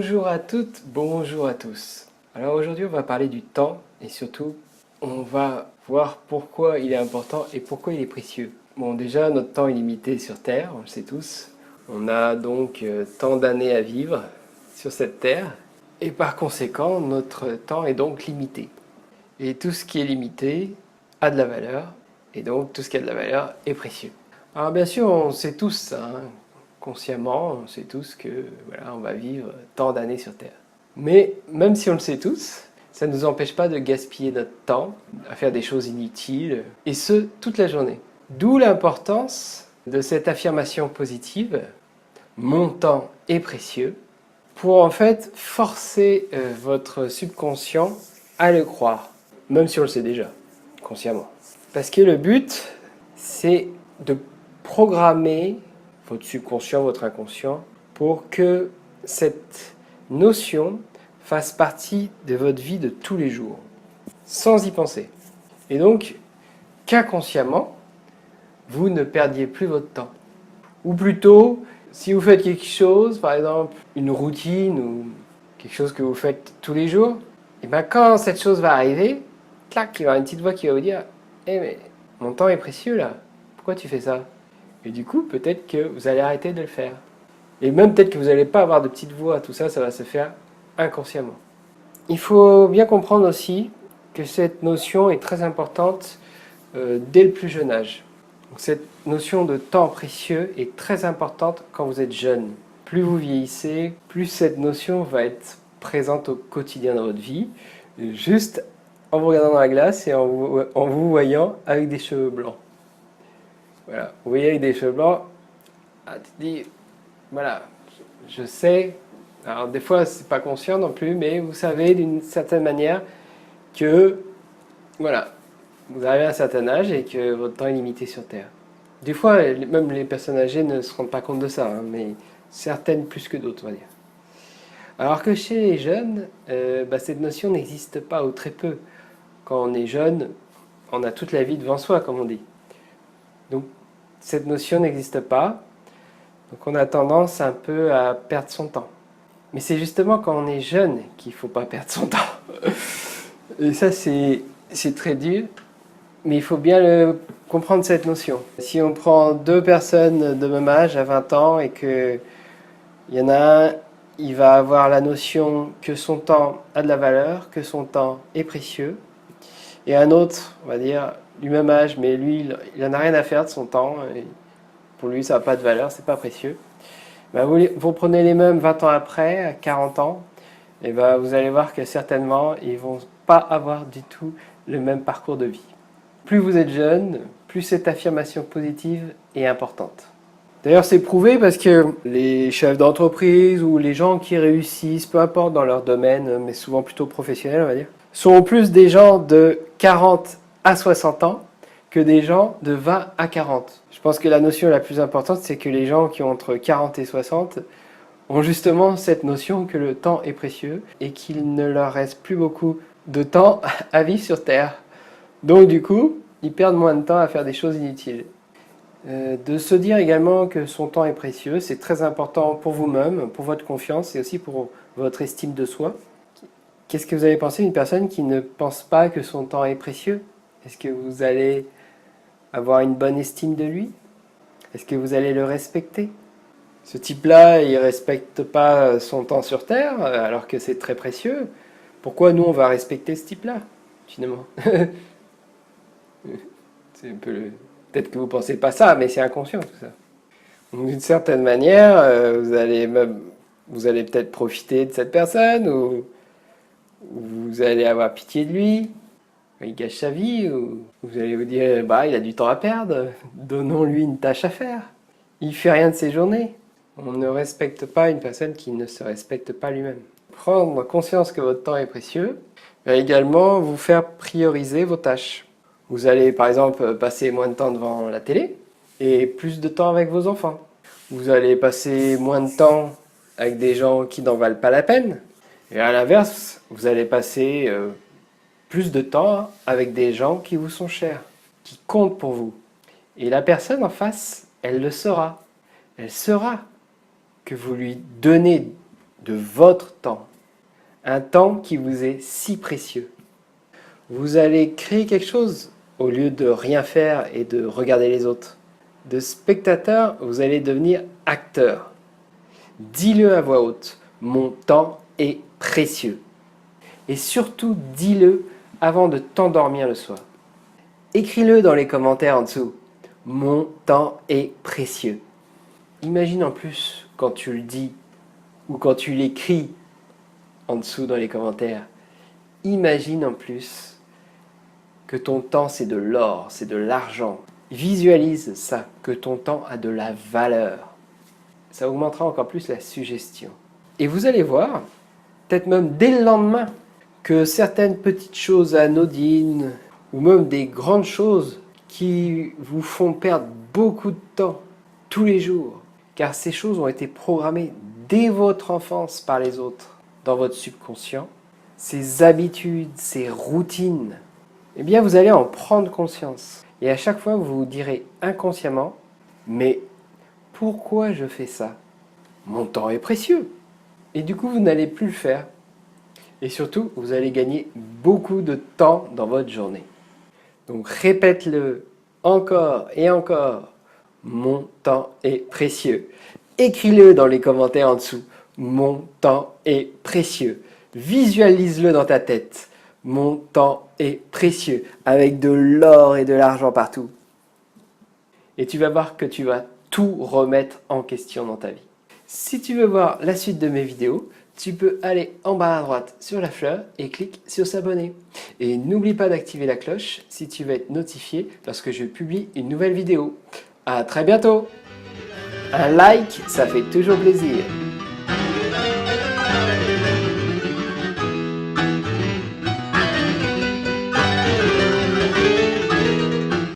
Bonjour à toutes, bonjour à tous. Alors aujourd'hui on va parler du temps et surtout on va voir pourquoi il est important et pourquoi il est précieux. Bon, déjà notre temps est limité sur Terre, on le sait tous. On a donc tant d'années à vivre sur cette Terre et par conséquent notre temps est donc limité. Et tout ce qui est limité a de la valeur et donc tout ce qui a de la valeur est précieux. Alors bien sûr on sait tous ça, hein. Consciemment, on sait tous que voilà, on va vivre tant d'années sur Terre. Mais même si on le sait tous, ça ne nous empêche pas de gaspiller notre temps à faire des choses inutiles, et ce, toute la journée. D'où l'importance de cette affirmation positive, mon temps est précieux, pour en fait forcer votre subconscient à le croire, même si on le sait déjà, consciemment. Parce que le but, c'est de programmer votre subconscient, votre inconscient, pour que cette notion fasse partie de votre vie de tous les jours, sans y penser. Et donc, qu'inconsciemment, vous ne perdiez plus votre temps. Ou plutôt, si vous faites quelque chose, par exemple une routine ou quelque chose que vous faites tous les jours, et bien quand cette chose va arriver, clac, il y aura une petite voix qui va vous dire « Eh mais mon temps est précieux là, pourquoi tu fais ça ?» Et du coup, peut-être que vous allez arrêter de le faire. Et même peut-être que vous n'allez pas avoir de petite voix, tout ça, ça va se faire inconsciemment. Il faut bien comprendre aussi que cette notion est très importante dès le plus jeune âge. Donc, cette notion de temps précieux est très importante quand vous êtes jeune. Plus vous vieillissez, plus cette notion va être présente au quotidien de votre vie, juste en vous regardant dans la glace et en vous voyant avec des cheveux blancs. Voilà, vous voyez avec des cheveux blancs, tu te dis, voilà, je sais, alors des fois c'est pas conscient non plus, mais vous savez d'une certaine manière que, voilà, vous arrivez à un certain âge et que votre temps est limité sur Terre. Des fois, même les personnes âgées ne se rendent pas compte de ça, hein, mais certaines plus que d'autres, on va dire. Alors que chez les jeunes, cette notion n'existe pas ou très peu. Quand on est jeune, on a toute la vie devant soi, comme on dit. Donc, cette notion n'existe pas, donc on a tendance un peu à perdre son temps. Mais c'est justement quand on est jeune qu'il ne faut pas perdre son temps. Et ça, c'est très dur, mais il faut bien comprendre cette notion. Si on prend deux personnes de même âge à 20 ans et qu'il y en a un, il va avoir la notion que son temps a de la valeur, que son temps est précieux, et un autre, on va dire, du même âge, mais lui, il n'en a rien à faire de son temps, et pour lui, ça n'a pas de valeur, c'est pas précieux. Vous prenez les mêmes 20 ans après, à 40 ans, et vous allez voir que certainement, ils ne vont pas avoir du tout le même parcours de vie. Plus vous êtes jeune, plus cette affirmation positive est importante. D'ailleurs, c'est prouvé parce que les chefs d'entreprise ou les gens qui réussissent, peu importe dans leur domaine, mais souvent plutôt professionnels, on va dire, sont plus des gens de 40 à 60 ans que des gens de 20 à 40. Je pense que la notion la plus importante, c'est que les gens qui ont entre 40 et 60 ont justement cette notion que le temps est précieux et qu'il ne leur reste plus beaucoup de temps à vivre sur Terre. Donc du coup, ils perdent moins de temps à faire des choses inutiles. De se dire également que son temps est précieux, c'est très important pour vous-même, pour votre confiance et aussi pour votre estime de soi. Qu'est-ce que vous allez penser d'une personne qui ne pense pas que son temps est précieux? Est-ce que vous allez avoir une bonne estime de lui? Est-ce que vous allez le respecter? Ce type-là, il ne respecte pas son temps sur Terre, alors que c'est très précieux. Pourquoi nous, on va respecter ce type-là, finalement? C'est un peu Peut-être que vous ne pensez pas ça, mais c'est inconscient tout ça. D'une certaine manière, vous allez peut-être profiter de cette personne, ou vous allez avoir pitié de lui, il gâche sa vie, ou vous allez vous dire, il a du temps à perdre, donnons-lui une tâche à faire. Il ne fait rien de ses journées. On ne respecte pas une personne qui ne se respecte pas lui-même. Prendre conscience que votre temps est précieux va également vous faire prioriser vos tâches. Vous allez par exemple passer moins de temps devant la télé et plus de temps avec vos enfants. Vous allez passer moins de temps avec des gens qui n'en valent pas la peine. Et à l'inverse, vous allez passer plus de temps avec des gens qui vous sont chers, qui comptent pour vous. Et la personne en face, elle le saura. Elle saura que vous lui donnez de votre temps. Un temps qui vous est si précieux. Vous allez créer quelque chose au lieu de rien faire et de regarder les autres. De spectateur, vous allez devenir acteur. Dis-le à voix haute, mon temps est précieux. Et surtout, dis-le avant de t'endormir le soir. Écris-le dans les commentaires en dessous. Mon temps est précieux. Imagine en plus quand tu le dis ou quand tu l'écris en dessous dans les commentaires. Imagine en plus que ton temps c'est de l'or, c'est de l'argent. Visualise ça, que ton temps a de la valeur. Ça augmentera encore plus la suggestion. Et vous allez voir, peut-être même dès le lendemain, que certaines petites choses anodines ou même des grandes choses qui vous font perdre beaucoup de temps tous les jours, car ces choses ont été programmées dès votre enfance par les autres, dans votre subconscient, ces habitudes, ces routines, eh bien vous allez en prendre conscience. Et à chaque fois, vous vous direz inconsciemment, mais pourquoi je fais ça? Mon temps est précieux. Et du coup, vous n'allez plus le faire. Et surtout, vous allez gagner beaucoup de temps dans votre journée. Donc répète-le encore et encore. Mon temps est précieux. Écris-le dans les commentaires en dessous. Mon temps est précieux. Visualise-le dans ta tête. Mon temps est précieux, avec de l'or et de l'argent partout. Et tu vas voir que tu vas tout remettre en question dans ta vie. Si tu veux voir la suite de mes vidéos, tu peux aller en bas à droite sur la fleur et clique sur s'abonner. Et n'oublie pas d'activer la cloche si tu veux être notifié lorsque je publie une nouvelle vidéo. À très bientôt! Un like, ça fait toujours plaisir.